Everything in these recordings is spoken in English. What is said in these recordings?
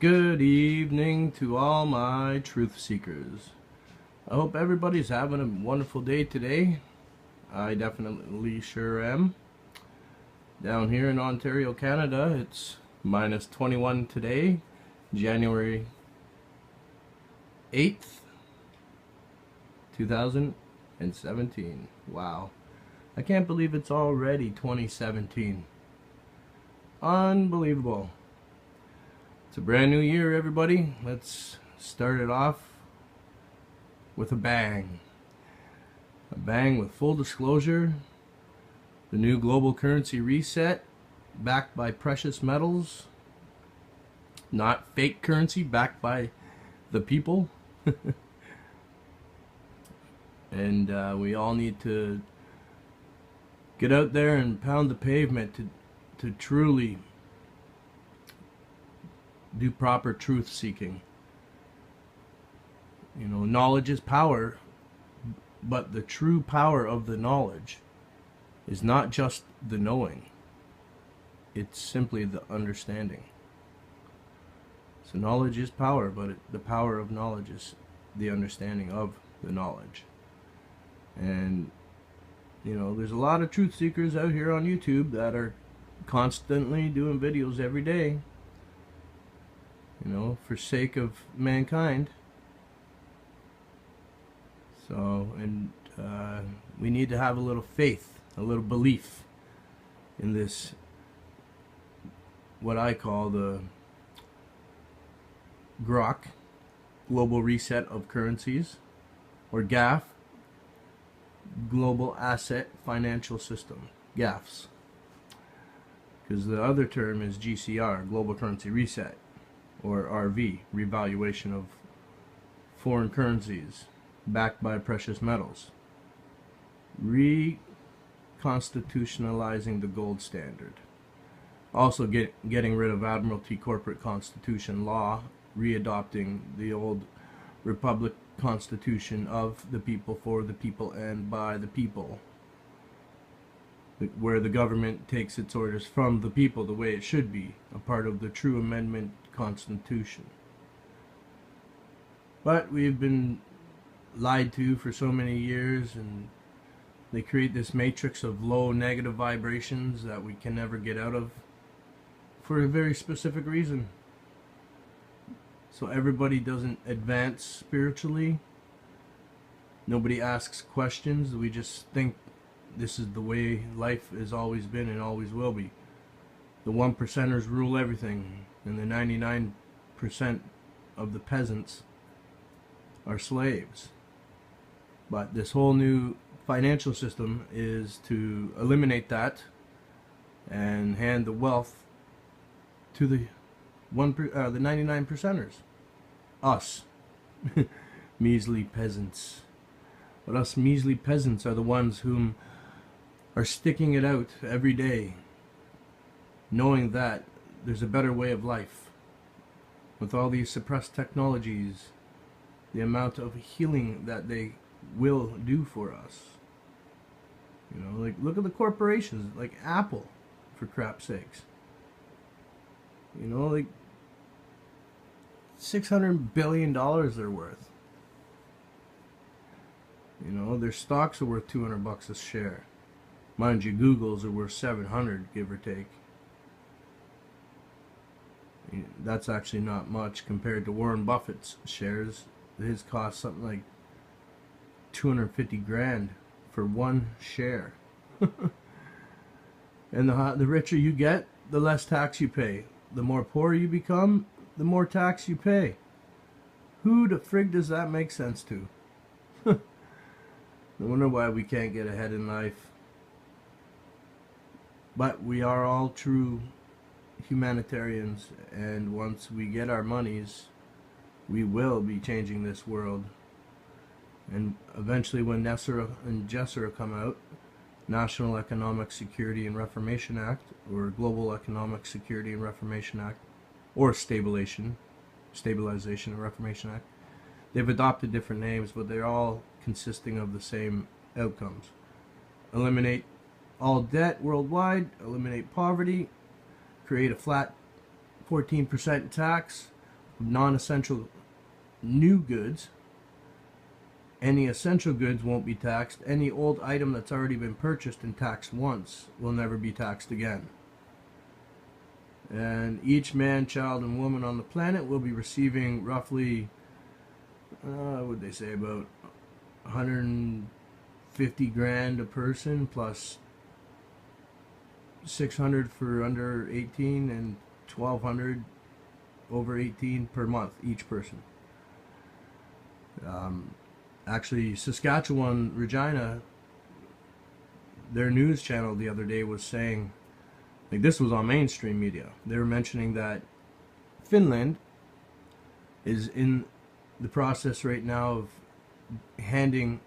Good evening to all my truth seekers. I hope everybody's having a wonderful day today. I definitely sure am. Down here in Ontario, Canada, it's minus 21 today, January 8th, 2017. Wow. I can't believe it's already 2017. Unbelievable. It's a brand new year, everybody. Let's start it off with a bang. A bang with full disclosure. The new global currency reset, backed by precious metals. Not fake currency, backed by the people. And we all need to get out there and pound the pavement to truly do proper truth seeking. You know, knowledge is power, but the true power of the knowledge is not just the knowing, it's simply the understanding. So knowledge is power, but the power of knowledge is the understanding of the knowledge. And you know, there's a lot of truth seekers out here on YouTube that are constantly doing videos every day, you know, for sake of mankind. So, and we need to have a little faith, a little belief in this, what I call the GROC, Global Reset of Currencies, or GAF, Global Asset Financial System, GAFs. Because the other term is GCR, Global Currency Reset, or RV, Revaluation of Foreign Currencies backed by precious metals. Reconstitutionalizing the gold standard. Also getting rid of Admiralty Corporate Constitution law, readopting the old Republic Constitution of the people, for the people, and by the people, where the government takes its orders from the people the way it should be, a part of the true amendment Constitution. But we've been lied to for so many years, and they create this matrix of low negative vibrations that we can never get out of for a very specific reason. So everybody doesn't advance spiritually. Nobody asks questions. We just think this is the way life has always been and always will be. The 1%ers rule everything, and the 99% of the peasants are slaves. But this whole new financial system is to eliminate that and hand the wealth to the 99%ers. Us. Measly peasants. But us measly peasants are the ones whom are sticking it out every day, knowing that there's a better way of life. With all these suppressed technologies, the amount of healing that they will do for us. You know, like, look at the corporations, like Apple, for crap's sakes. You know, like, $600 billion they're worth. You know, their stocks are worth $200 a share. Mind you, Google's are worth 700, give or take. That's actually not much compared to Warren Buffett's shares. His cost something like 250 grand for one share. And the richer you get, the less tax you pay. The more poor you become, the more tax you pay. Who the frig does that make sense to? No wonder why we can't get ahead in life. But we are all true humanitarians, and once we get our monies, we will be changing this world. And eventually, when Nessera and Jessera come out, National Economic Security and Reformation Act, or Global Economic Security and Reformation Act, or Stabilization and Reformation Act, they've adopted different names, but they're all consisting of the same outcomes. Eliminate all debt worldwide, eliminate poverty, create a flat 14% tax non-essential new goods. Any essential goods won't be taxed. Any old item that's already been purchased and taxed once will never be taxed again. And each man, child, and woman on the planet will be receiving roughly, what would they say, about 150 grand a person, plus 600 for under 18 and 1200 over 18 per month each person. Actually, Saskatchewan, Regina, their news channel the other day was saying, like, this was on mainstream media, they were mentioning that Finland is in the process right now of handing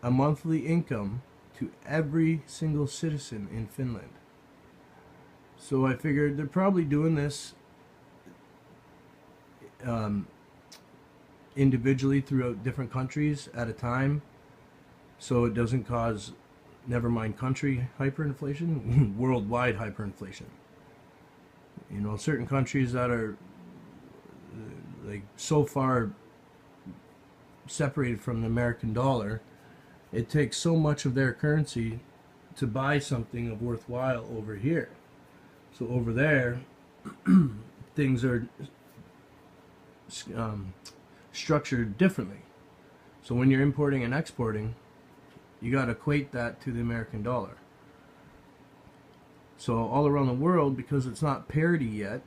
a monthly income to every single citizen in Finland. So I figured they're probably doing this individually throughout different countries at a time, so it doesn't cause, never mind country hyperinflation, worldwide hyperinflation. You know, certain countries that are like so far separated from the American dollar, it takes so much of their currency to buy something of worthwhile over here. So over there, things are structured differently. So when you're importing and exporting, you got to equate that to the American dollar. So all around the world, because it's not parity yet,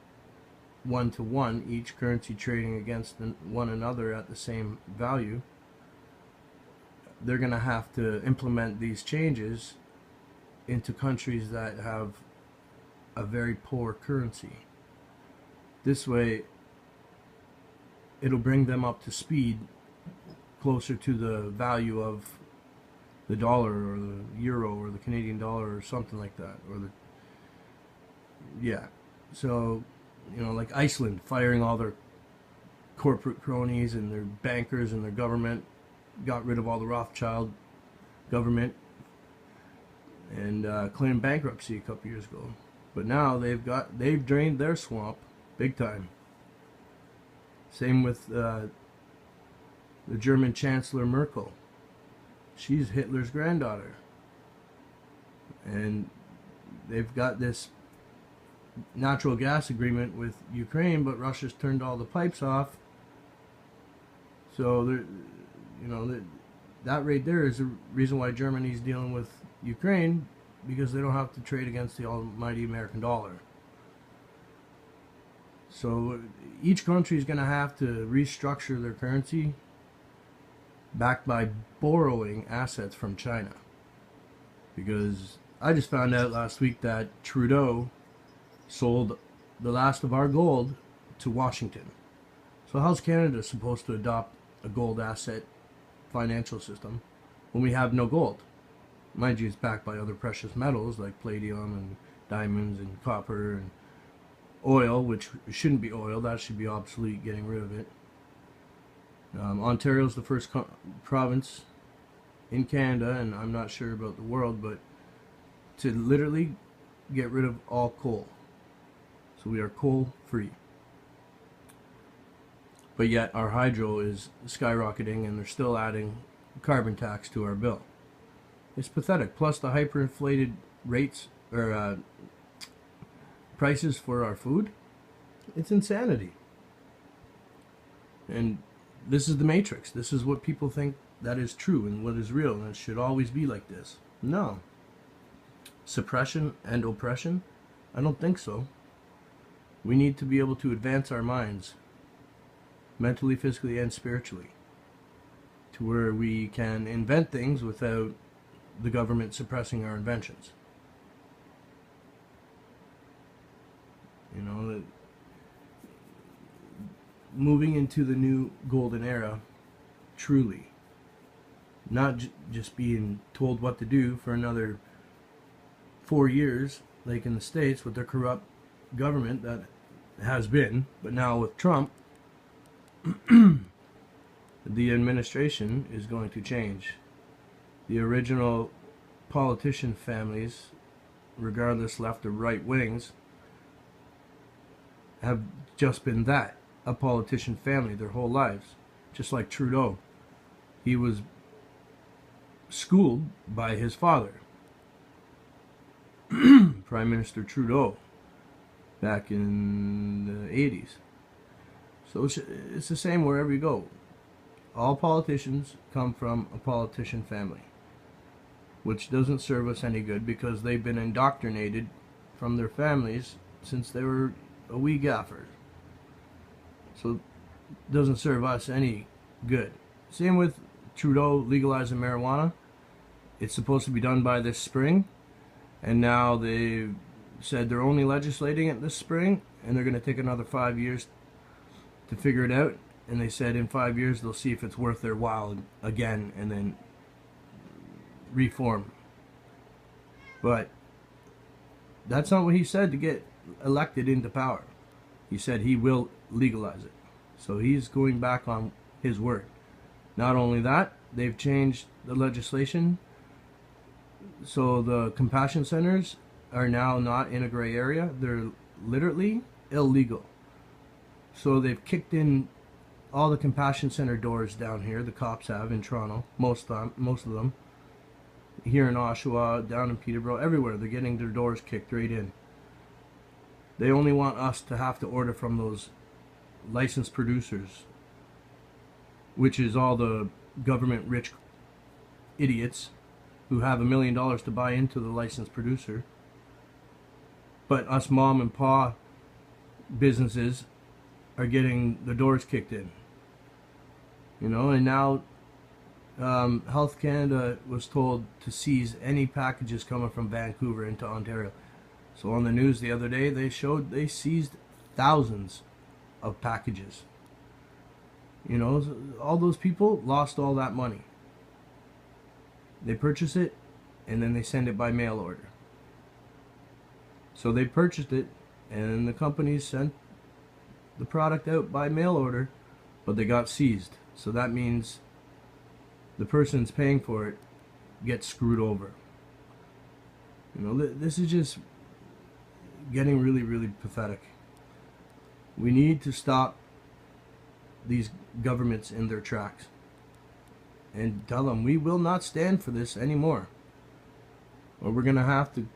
1-to-1, each currency trading against one another at the same value, they're going to have to implement these changes into countries that have a very poor currency. This way, it'll bring them up to speed closer to the value of the dollar or the euro or the Canadian dollar or something like that, or the, yeah. So, you know, like Iceland firing all their corporate cronies and their bankers and their government, got rid of all the Rothschild government, and claimed bankruptcy a couple years ago. But now they've drained their swamp big time. Same with the German Chancellor Merkel. She's Hitler's granddaughter. And they've got this natural gas agreement with Ukraine, but Russia's turned all the pipes off. So, you know, that right there is the reason why Germany's dealing with Ukraine, because they don't have to trade against the almighty American dollar. So each country is going to have to restructure their currency backed by borrowing assets from China. Because I just found out last week that Trudeau sold the last of our gold to Washington. So how's Canada supposed to adopt a gold asset financial system when we have no gold? Mind you, it's backed by other precious metals like palladium and diamonds and copper and oil, which shouldn't be oil. That should be obsolete, getting rid of it. Ontario's the first province in Canada, and I'm not sure about the world, but to literally get rid of all coal. So we are coal free. But yet our hydro is skyrocketing, and they're still adding carbon tax to our bill. It's pathetic. Plus the hyperinflated rates or prices for our food. It's insanity. And this is the matrix. This is what people think that is true and what is real, and it should always be like this. No. Suppression and oppression? I don't think so. We need to be able to advance our minds mentally, physically, and spiritually to where we can invent things without the government suppressing our inventions. You know, moving into the new golden era, truly. Not just being told what to do for another 4 years, like in the States with their corrupt government that has been, but now with Trump, the administration is going to change. The original politician families, regardless left or right wings, have just been that. a politician family their whole lives, just like Trudeau. He was schooled by his father, Prime Minister Trudeau, back in the 80s. So it's the same wherever you go. All politicians come from a politician family, which doesn't serve us any good because they've been indoctrinated from their families since they were a wee gaffers. So it doesn't serve us any good. Same with Trudeau legalizing marijuana. It's supposed to be done by this spring, and now they said they're only legislating it this spring, and they're going to take another 5 years to figure it out. And they said in 5 years they'll see if it's worth their while again, and then reform. But that's not what he said to get elected into power. He said he will legalize it. So he's going back on his word. Not only that, they've changed the legislation so the compassion centers are now not in a gray area. They're literally illegal. So they've kicked in all the compassion center doors down here. The cops have in Toronto, most of them. Here in Oshawa, down in Peterborough, everywhere they're getting their doors kicked right in. They only want us to have to order from those licensed producers, which is all the government rich idiots who have $1 million to buy into the licensed producer. But us mom and pa businesses are getting the doors kicked in. You know, and now Health Canada was told to seize any packages coming from Vancouver into Ontario. So on the news the other day, they showed they seized thousands of packages. You know, all those people lost all that money. They purchase it, and then they send it by mail order. So they purchased it, and the companies sent the product out by mail order, but they got seized. So that means the person's paying for it gets screwed over. You know, this is just getting really, really pathetic. We need to stop these governments in their tracks and tell them we will not stand for this anymore, or we're going to have to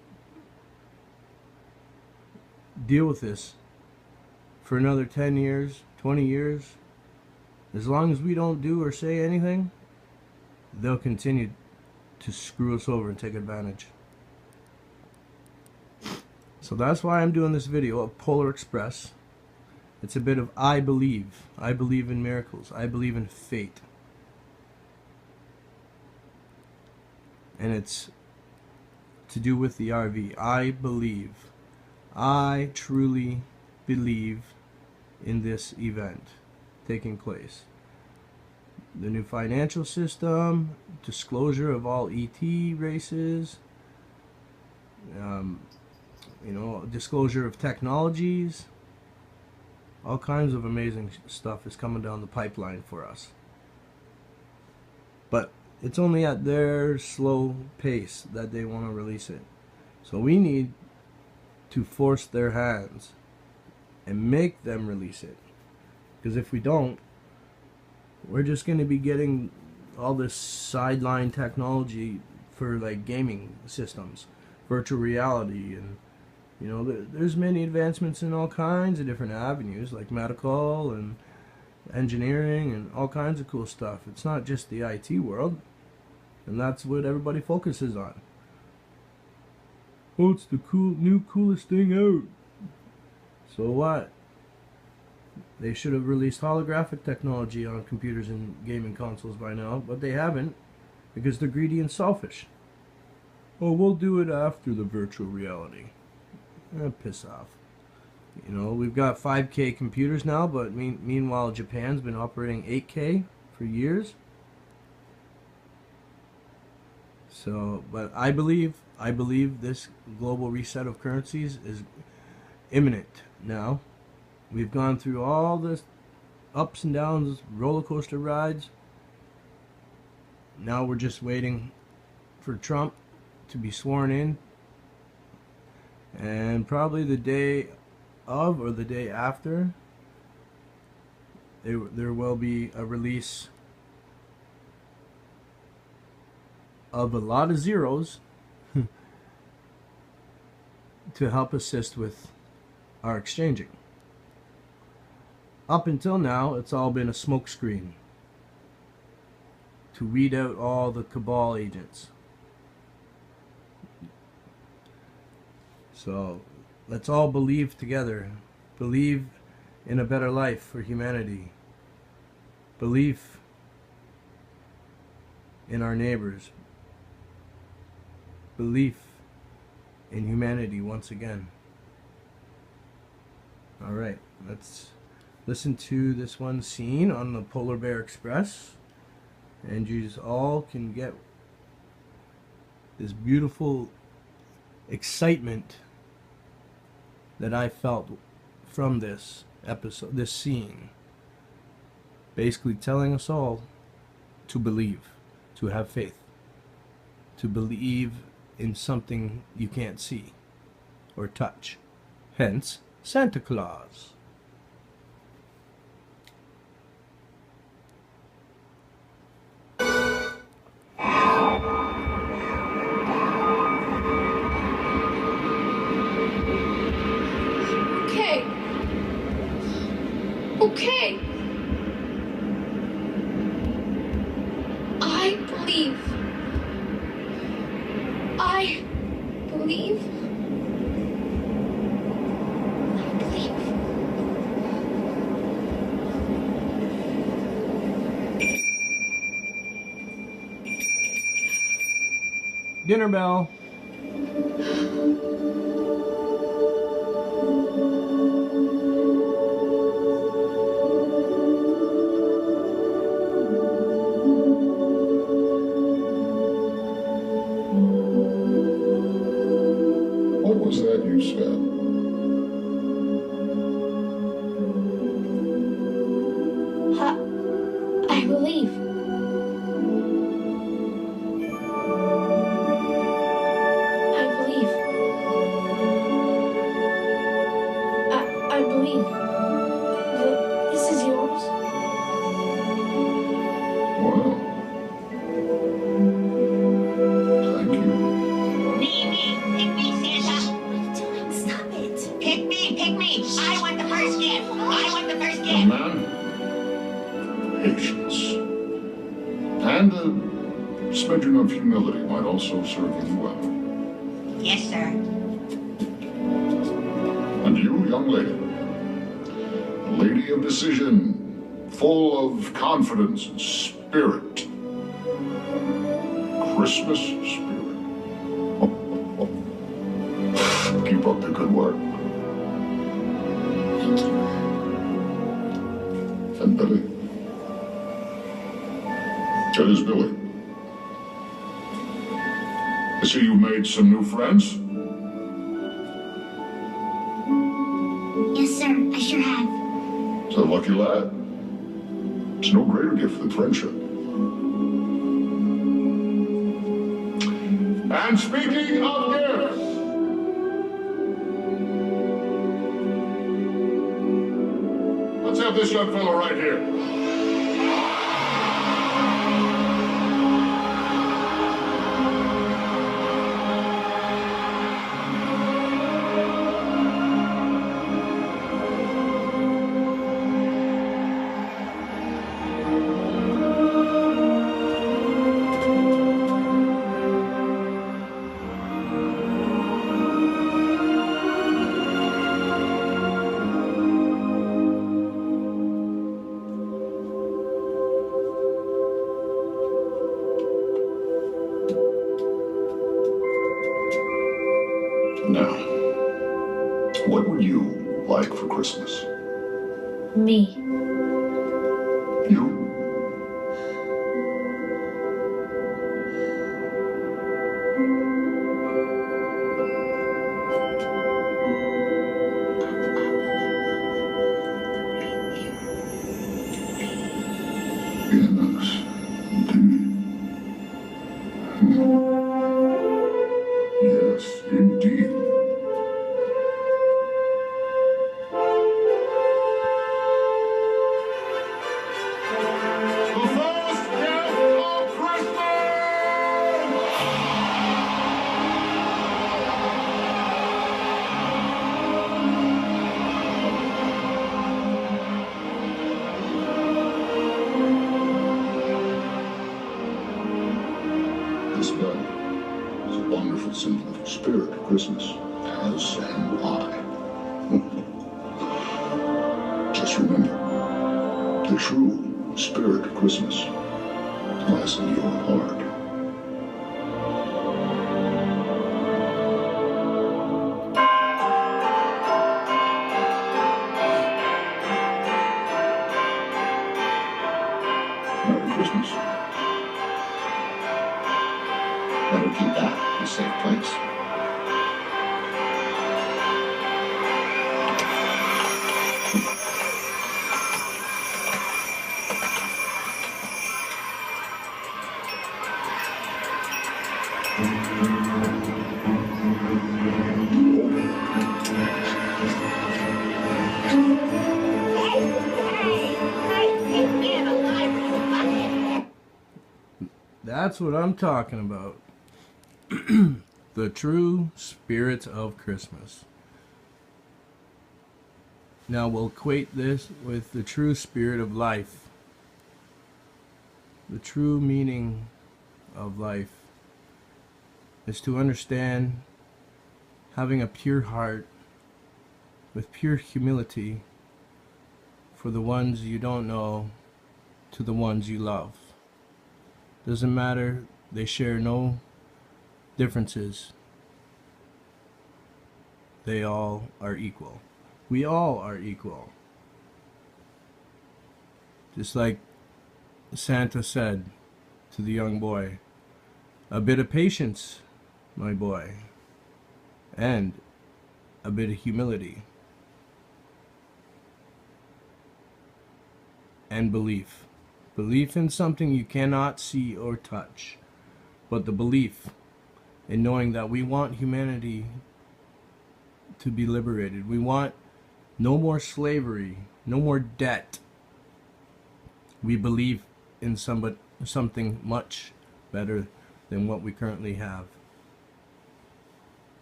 deal with this for another 10 years, 20 years. As long as we don't do or say anything, they'll continue to screw us over and take advantage. So that's why I'm doing this video of Polar Express. It's a bit of I believe. I believe in miracles. I believe in fate. And it's to do with the RV. I believe. I truly believe in this event taking place. The new financial system, disclosure of all ET races, you know, disclosure of technologies. All kinds of amazing stuff is coming down the pipeline for us. But it's only at their slow pace that they want to release it. So we need to force their hands and make them release it. Because if we don't, we're just going to be getting all this sideline technology for like gaming systems, virtual reality, and you know, there's many advancements in all kinds of different avenues, like medical and engineering and all kinds of cool stuff. It's not just the IT world, and that's what everybody focuses on. Oh, it's the coolest thing out. So what? They should have released holographic technology on computers and gaming consoles by now, but they haven't because they're greedy and selfish. Oh, we'll do it after the virtual reality. Piss off. You know, we've got 5K computers now, but meanwhile Japan's been operating 8K for years. So, but I believe this global reset of currencies is imminent now. We've gone through all this ups and downs, roller coaster rides. Now we're just waiting for Trump to be sworn in. And probably the day of or the day after, there will be a release of a lot of zeros to help assist with our exchanging. Up until now, it's all been a smokescreen to weed out all the cabal agents. So let's all believe together. Believe in a better life for humanity. Belief in our neighbors. Belief in humanity once again. Alright, let's listen to this one scene on the Polar Bear Express, and you all can get this beautiful excitement that I felt from this episode, this scene, basically telling us all to believe, to have faith, to believe in something you can't see or touch. Hence, Santa Claus. Okay. I believe. I believe. Dinner bell. What was that you said? I believe. I believe. This is yours? Wow. Thank you. Pick me, Santa. What are you doing? Stop it. Pick me. I want the first gift. I want the first Young gift. man, patience. And a smidgen of humility might also serve you well. Yes, sir. And you, young lady, a lady of decision, full of confidence and spirit. Christmas spirit. Keep up the good work. Thank you. And Billy. It is Billy. I see you made some new friends. Yes, sir. I sure have. It's a lucky lad. It's no greater gift than friendship. And speaking of gifts, let's have this young fellow right here. Now, what would you like for Christmas? Me. You? Yes, indeed. Yes, indeed. Christmas, as am I. Just remember, the true spirit of Christmas lies in your heart. Merry Christmas. Better keep that in a safe place. Man alive, That's what I'm talking about. The true spirit of Christmas. Now we'll equate this with the true spirit of life. The true meaning of life is to understand having a pure heart with pure humility for the ones you don't know to the ones you love. Doesn't matter, they share no differences. They all are equal. We all are equal. Just like Santa said to the young boy, a bit of patience, my boy, and a bit of humility and belief. Belief in something you cannot see or touch, but the belief in knowing that we want humanity to be liberated. We want no more slavery, no more debt. We believe in something much better than what we currently have.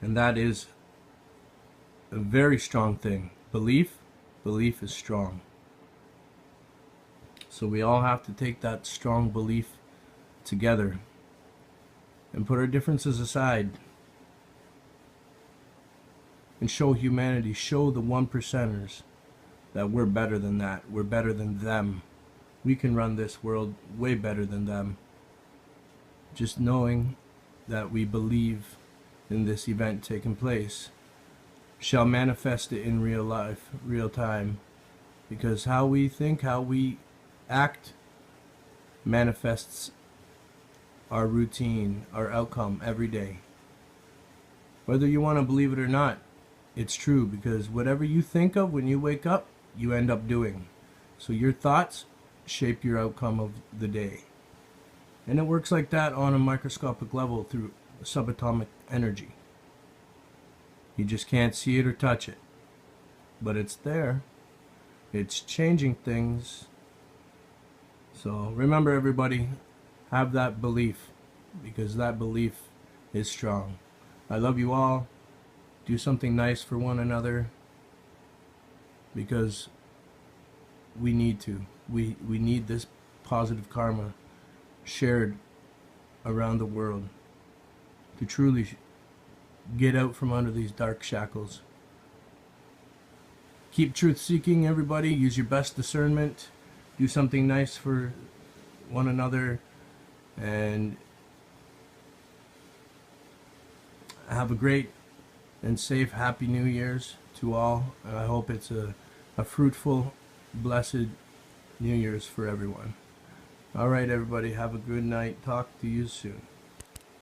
And that is a very strong thing. Belief is strong. So we all have to take that strong belief together and put our differences aside and show humanity, show the 1%ers that we're better than that. We're better than them. We can run this world way better than them. Just knowing that we believe in this event taking place shall manifest it in real life, real time. Because how we think, how we act manifests our routine, our outcome every day. Whether you want to believe it or not, it's true, because whatever you think of when you wake up, you end up doing. So your thoughts shape your outcome of the day. And it works like that on a microscopic level through subatomic energy. You just can't see it or touch it. But it's there. It's changing things. So remember, everybody, have that belief, because that belief is strong. I love you all. Do something nice for one another, because we need to. We need this positive karma shared around the world to truly get out from under these dark shackles. Keep truth seeking, everybody. Use your best discernment. Do something nice for one another, and have a great and safe Happy New Year's to all. And I hope it's a fruitful, blessed New Year's for everyone. All right, everybody, have a good night. Talk to you soon.